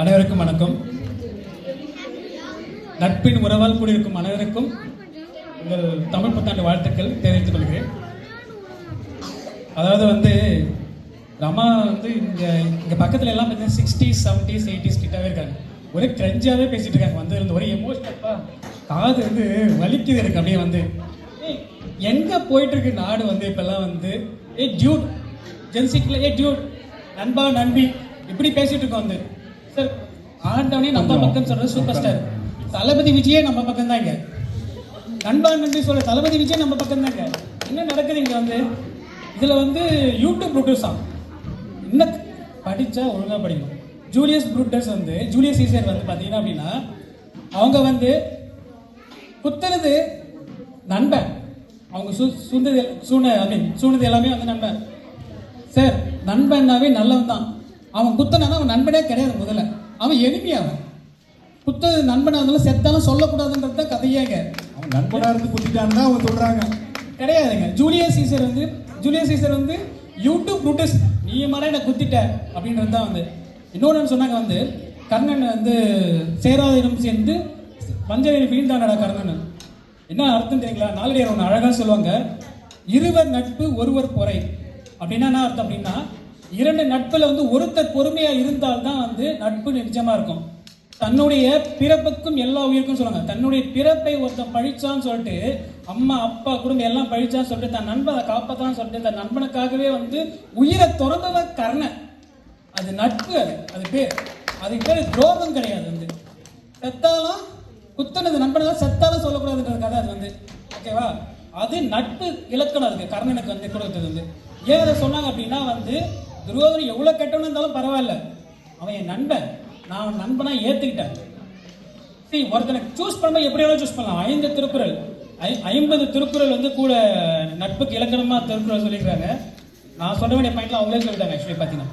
அனைவருக்கும் வணக்கம். நட்பின் உறவால் கூடியிருக்கும் அனைவருக்கும் உங்கள் தமிழ் புத்தாண்டு வாழ்த்துக்கள் தெரிவித்துக் கொள்கிறேன். அதாவது ரமா இங்க பக்கத்துல எல்லாம் 60s 70s 80s கிட்டவே இருக்காங்க. ஒரே கிரஞ்சாவே பேசிட்டு இருக்காங்க. இருந்து ஒரே எமோஷனப்பா, காது வலிக்குது எனக்கு. அப்படியே எங்க போயிட்டு இருக்கு நாடு இப்பெல்லாம் ஏ டியூட் ஜென்சிக்ல ஏ டியூட் நண்பா நண்பி இப்படி பேசிட்டு இருக்கோம். சார் ஆண்டவனே நம்ம பக்கம் சொல்ற சூப்பர் ஸ்டார் தளபதி விஜயே நம்ம பக்கம் தான். இங்க நண்பா நண்பி சொல்ற தளபதி விஜய் நம்ம பக்கம் தாங்க. என்ன நடக்குது இங்க இதுல யூடியூப் ப்ரொடியூஸா இன்னும் படிச்சா ஒழுங்கா படிக்கணும். ஜூலியஸ் ப்ரூட்டஸ் ஜூலியஸ் சீசர் பாத்தீங்கன்னா அப்படின்னா அவங்க குத்துறது நண்பன், அவங்க சூழ்ந்தது எல்லாமே நண்பன். சார் நண்பன்னாவே நல்லவன் தான். அவன் குத்தனா அவன் நண்பனே கிடையாது. முதல்ல அவன் எளிமை. அவன் குத்தது நண்பனா இருந்தாலும் செத்தாலும் சொல்லக்கூடாதுன்றது தான் கதையாங்க. அவன் நண்பனா இருந்து குத்திட்டான்னு தான் அவங்க சொல்றாங்க. கிடையாதுங்க. ஜூலியஸ் சீசர் யூடியூப் ப்ரூட்டஸ் நீ மாதிரி என்ன குத்திட்ட அப்படின்றது தான் இன்னொன்று சொன்னாங்க. கர்ணன் சேராதிடம் சேர்ந்து வஞ்சனையில் வீழ்ந்தானடா கர்ணன். என்ன அர்த்தம் தெரியுங்களா? நாளடியார் ஒன்று அழகா சொல்லுவாங்க, இருவர் நட்பு ஒருவர் பொறை. அப்படின்னா என்ன அர்த்தம் அப்படின்னா, இரண்டு நட்புல ஒருத்தர் பொறுமையா இருந்தால்தான் நட்பு நிஜமா இருக்கும். தன்னுடைய பிறப்புக்கும் எல்லா உயிருக்கும் சொல்லுவாங்க. தன்னுடைய பிறப்பை ஒருத்தன் பழிச்சான்னு சொல்லிட்டு அம்மா அப்பா குடும்பம் எல்லாம் பழிச்சான்னு சொல்லிட்டு தன் நண்பனை காப்பாத்தான்னு சொல்லிட்டு தன் நண்பனுக்காகவே உயிரை துறந்தவர் கர்ணன். அது நட்பு. அதுக்கு பேர் துரோகம் கிடையாது. செத்தாலும் குத்தனது நண்பனை செத்தாலும் சொல்லக்கூடாதுன்ற கதை அது ஓகேவா? அது நட்பு இலக்கணம். அதுக்கு கர்ணனுக்கு கொடுத்தது ஏன் அதை சொன்னாங்க அப்படின்னா துரியோதனன் எவ்வளவு கெட்டவனு இருந்தாலும் பரவாயில்ல, அவன் என் நண்பன், நான் அவன் நண்பனா ஏத்துக்கிட்டேன். ஒருத்தனை சூஸ் பண்ணும்போது எப்படி வேணாலும் சூஸ் பண்ணலாம். 5 திருக்குறள் 50 திருக்குறள் கூட நட்புக்கு இலக்கணமா திருக்குறள் சொல்லிக்கிறாங்க. நான் சொல்ல வேண்டிய பாயிண்ட்ல அவங்களே சொல்லிட்டாங்க. ஆக்சுவலி பாத்தீங்கன்னா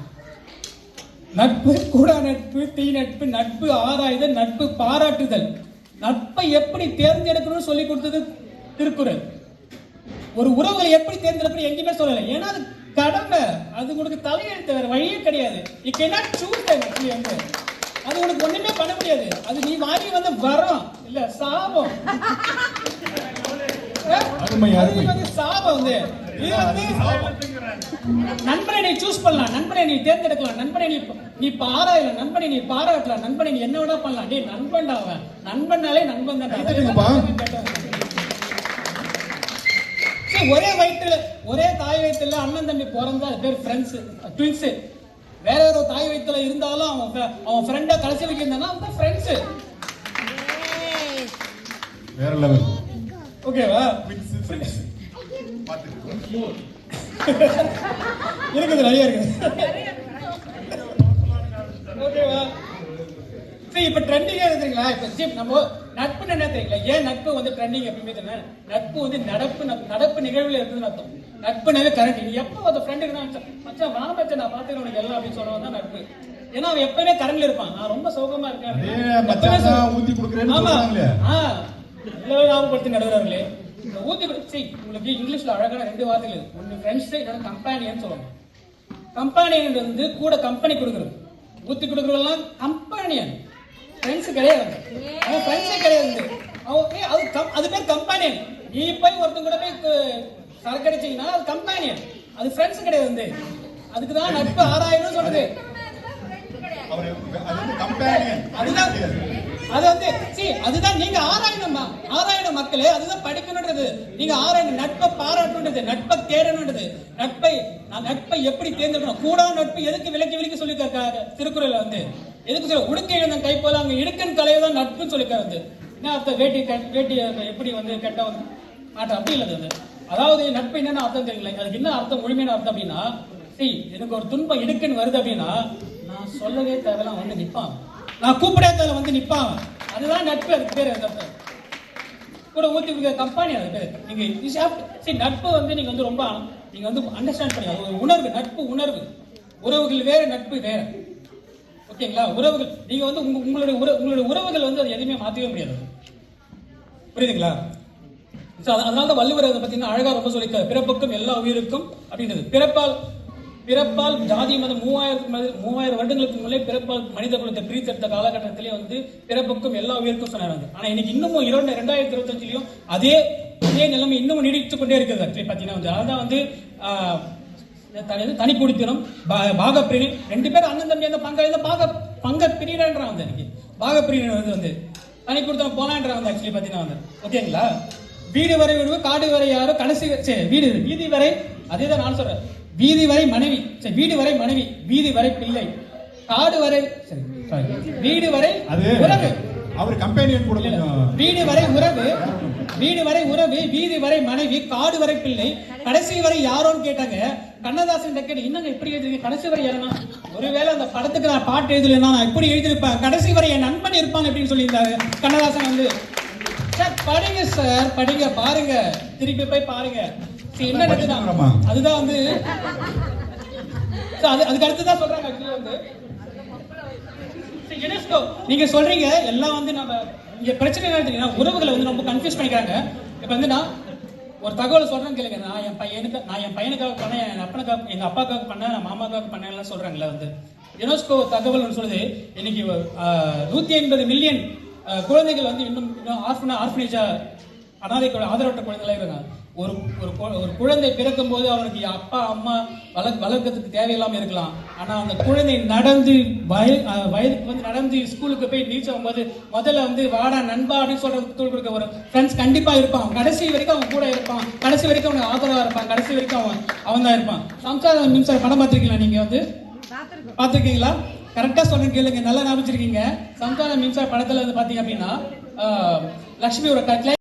நட்பு கூடா நட்பு தீ நட்பு நட்பு ஆராய்தல் நட்பு பாராட்டுதல் நட்பை எப்படி தேர்ந்தெடுக்கணும்னு சொல்லி கொடுத்தது திருக்குறள். ஒரு உறவுகளை எப்படி தேர்ந்தெடுக்கணும் எங்கேயுமே சொல்லலை. ஏன்னா அது கடமை, அது உங்களுக்கு தலையெழுத்து, வேற வழியே கிடையாது. You cannot choose them actually. அது உனக்கு ஒண்ணுமே பண்ண முடியாது. அது நீ வாங்கி வரம் இல்ல சாபம். சாபம் நண்பனை நீ சூஸ் பண்ணலாம், நண்பனை நீ தேர்ந்தெடுக்கலாம், நண்பனை நீ பாராயலாம், நண்பனை நீ பாராட்டலாம், நண்பனை நீ என்ன விட பண்ணலாம். டே நண்பன்டா, அவன் நண்பனாலே நண்பன் தான். ஒரே வயிற்றுல ஒரே தாய் வயிற்றுல அண்ணன் தம்பி பிறந்தா அது பேர் ஃப்ரெண்ட்ஸ், ட்வின்ஸ். வேற ஒரு தாய் வயிற்றுல இருந்தாலும் அவன் ஃப்ரெண்டா கடைசி வைக்க இருந்தானா அவன் ஃப்ரெண்ட்ஸ். வேற லெவல். ஓகேவா? இருக்குது, நிறைய இருக்குது. ஓகேவா? இப்ப ட்ரெண்டிங்கா இருக்குங்களா? இப்ப நம்ம நட்பு என்ன தெரியுங்களா? ஏன் நட்பு ட்ரெண்டிங் எப்பவுமே தானே? நட்பு நடப்பு நிகழ்வுல இருக்குதுன்னு அர்த்தம். நட்புனாவே கரெக்ட். நீ எப்போ அந்த ஃப்ரெண்டுக்கு மச்சான் வா மச்சான் நான் பாத்துக்கிறேன் உனக்கு எல்லாம் அப்படின்னு சொல்றவன் தான் நட்பு. ஏன்னா அவன் எப்பவுமே கரண்ட்ல இருப்பான். நான் ரொம்ப சோகமா இருக்கேன். ஆமா, ஞாபகப்படுத்தி நடுவர்களே, ஊத்தி உங்களுக்கு இங்கிலீஷ்ல அழகான 2 வார்த்தைகள். ஒன்னு ஃப்ரெண்ட்ஸ், இன்னொன்னு கம்பெனியன் சொல்லுவாங்க. கம்பெனியன் கூட கம்பெனி கொடுக்குறது. ஊத்தி கொடுக்குறதெல்லாம் கம்பெனியன், ஃப்ரெண்ட்ஸ் கிடையாது. அவன் ஃப்ரெண்ட்ஸே கிடையாது. அது பேர் கம்பெனியன். நீ போய் ஒருத்தன் கூட போய் சரக்கடிச்சீங்கன்னா அது கம்பெனியன், அது ஃப்ரெண்ட்ஸ் கிடையாது. அதுக்குதான் நட்பு ஆராயணும் சொல்றது. அதுதான் நீங்க ஆராயணும் மக்களே. அதுதான் படிக்கணும்ன்றது. நீங்க ஆராயணும், நட்பை பாராட்டணுன்றது, நட்பை தேடணுன்றது. நட்பை எப்படி தேர்ந்தெடுக்கணும்? கூடா நட்பு எதுக்கு விலக்கி சொல்லியிருக்காரு திருக்குறள். எதுக்கு சொல்ல உடுக்க எழுந்தன் கை போல அங்க இடுக்கன் கலையதான் நட்புன்னு சொல்லியிருக்காரு. என்ன அர்த்தம்? வேட்டி எப்படி கெட்ட மாற்றம் அப்படி இல்லது. அதாவது நட்பு என்னென்ன அர்த்தம் தெரியல. அதுக்கு என்ன அர்த்தம், முழுமையான அர்த்தம் அப்படின்னா, எனக்கு ஒரு துன்பம் இடுக்குன்னு வருது அப்படின்னா நான் சொல்லவே தேவையில்லாம் நிப்பான், நான் கூப்பிடவே தேவை நிப்பான். அதுதான் நட்பு. அதுக்கு பேர் அர்த்தம். கூட ஊத்தி கொடுக்க கம்பெனி அது பேர். நீங்க நட்பு நீங்க ரொம்ப நீங்க அண்டர்ஸ்டாண்ட் பண்ணி, அது ஒரு உணர்வு. நட்பு உணர்வு. உறவுகள் வேற, நட்பு வேற. ஓகேங்களா? உறவுகள் நீங்க உங்களுடைய உறவுகள் அது எதுவுமே மாற்றவே முடியாது. புரியுதுங்களா? அதனால தான் வள்ளுவர் அதை பத்தினா அழகா ரொம்ப சொல்லியிருக்காரு. பிறப்புக்கும் எல்லா உயிருக்கும் அப்படின்றது. பிறப்பால் பிறப்பால் ஜாதி மதம் 3000 வருடங்களுக்கு முன்னே பிறப்பால் மனித குலத்தை பிரித்தெடுத்த காலகட்டத்திலே வந்து பிறப்புக்கும் எல்லா உயிருக்கும் சொன்னாங்க. ஆனா இன்னைக்கு இன்னமும் 2025லயும் அதே நிலைமை இன்னமும் நீடித்து கொண்டே இருக்குது. ஆக்சுவலி பாத்தீங்கன்னா வந்து அதான் வந்து தனிக்குடித்தனம் பாகப்பிரிவினை 2 பேரும் அண்ணன் தம்பி அந்த பங்க பிரிவினைன்றான் வந்து இன்னைக்கு பாகப்பிரிவினை வந்து தனிக்குடித்தனம் போலான்றான் வந்து ஆக்சுவலி பாத்தீங்கன்னா வந்து ஓகேங்களா. வீடு வரை விடுவு காடு வரை யாரோ கடைசி வீதி வரை அதே தான் நான் சொல்றேன். வீதி வரை மனைவி வீடு வரை மனைவி வீதி வரை பிள்ளை காடு வரை வீடு வரை உறவு அவர் கம்பெனியன் கூட வீடு வரை உறவு வீதி வரை மனைவி காடு வரை பிள்ளை கடைசி வரை யாரோன்னு கேட்டாங்க. கண்ணதாசன் கேட்டு என்னங்க இப்படி எழுதிருக்கீங்க கடைசி வரை யாருன்னா ஒருவேளை அந்த படத்துக்கு நான் பாட்டு எழுதலைன்னா நான் இப்படி எழுதியிருப்பேன் கடைசி வரை என் நண்பன் இருப்பான் அப்படின்னு சொல்லியிருந்தாரு கண்ணதாசன் வந்து. சார் படிங்க சார் படிங்க பாருங்க திருப்பி போய் பாருங்க என்ன நடக்குது அதுதான் வந்து அதுக்கு அடுத்துதான் சொல்றாங்க ஆக்சுவலி வந்து யுனெஸ்கோ நீங்க சொல்றீங்க எல்லாம் வந்து நம்ம இங்க பிரச்சனை என்ன தெரியுமா உறவுகளை வந்து ரொம்ப கன்ஃபியூஸ் பண்ணிக்கிறாங்க. இப்ப வந்து நான் ஒரு தகவலை சொல்றேன்னு கேளுங்க. நான் என் பையனுக்காக பண்ணேன் என் அப்பனுக்காக எங்க அப்பாக்காக பண்ணேன் நான் மாமாக்காக பண்ணேன் சொல்றாங்கல்ல வந்து யுனெஸ்கோ தகவல் சொல்லுது இன்னைக்கு 150 மில்லியன் குழந்தைகள் வந்து இன்னும் ஆர்ஃபனேஜா அனாதை ஆதரவற்ற குழந்தைகளா இருக்காங்க. ஒரு குழந்தை பிறக்கும் போது அவனுக்கு அப்பா அம்மா வளர்க்கறதுக்கு தேவையில்லாம இருக்கலாம். ஆனா அந்த குழந்தை நடந்து வயதுக்கு வந்து நடந்து ஸ்கூலுக்கு போய் ரீச் ஆகும்போது முதல்ல வந்து வாடா நண்பா அப்படின்னு சொல்ற தூள் கொடுக்க ஒரு ஃப்ரெண்ட்ஸ் கண்டிப்பா இருப்பான். கடைசி வரைக்கும் அவன் கூட இருப்பான். கடைசி வரைக்கும் அவனுக்கு ஆதரவா இருப்பான். கடைசி வரைக்கும் அவன் தான் இருப்பான். சம்சார மின்சார படம் பார்த்திருக்கீங்களா நீங்க வந்து பார்த்திருக்கீங்களா? கரெக்டா சொல்றேன் கேளுங்க நல்லா ஞாபகம் வச்சிருக்கீங்க. சம்சார மின்சார படத்துல வந்து பாத்தீங்க அப்படின்னா லட்சுமி ஒரு